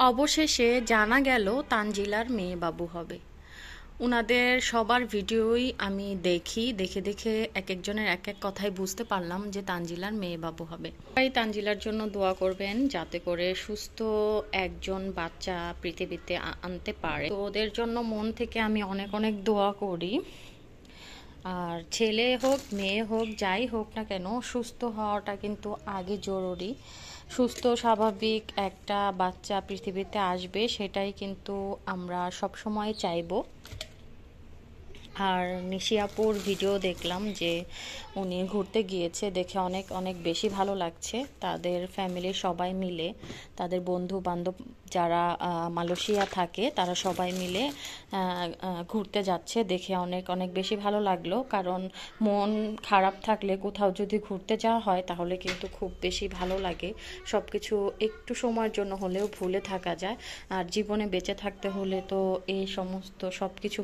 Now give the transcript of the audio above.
অবশেষে জানা গেল তানজিলার মেয়ে বাবু হবে। উনাদের সবার ভিডিওই আমি দেখি, দেখে দেখে এক একজনের এক এক কথাই বুঝতে পারলাম যে তানজিলার মেয়ে বাবু হবে। তাই তানজিলার জন্য দোয়া করবেন যাতে করে সুস্থ একজন বাচ্চা পৃথিবীতে আনতে পারে। তো ওদের জন্য মন থেকে আমি অনেক অনেক দোয়া করি। আর ছেলে হোক মেয়ে হোক যাই হোক না কেন, সুস্থ হওয়াটা কিন্তু আগে জরুরি। সুস্থ স্বাভাবিক একটা বাচ্চা পৃথিবীতে আসবে, সেটাই কিন্তু আমরা সবসময় চাইবো। আর নিশি আপুর ভিডিও দেখলাম যে উনি ঘুরতে গিয়েছে, দেখে অনেক অনেক বেশি ভালো লাগছে। তাদের ফ্যামিলির সবাই মিলে, তাদের বন্ধু বান্ধব যারা মালয়েশিয়া থাকে তারা সবাই মিলে ঘুরতে যাচ্ছে, দেখে অনেক অনেক বেশি ভালো লাগলো। কারণ মন খারাপ থাকলে কোথাও যদি ঘুরতে যাওয়া হয় তাহলে কিন্তু খুব বেশি ভালো লাগে। সব কিছু একটু সময়ের জন্য হলেও ভুলে থাকা যায়। আর জীবনে বেঁচে থাকতে হলে তো এই সমস্ত সব কিছু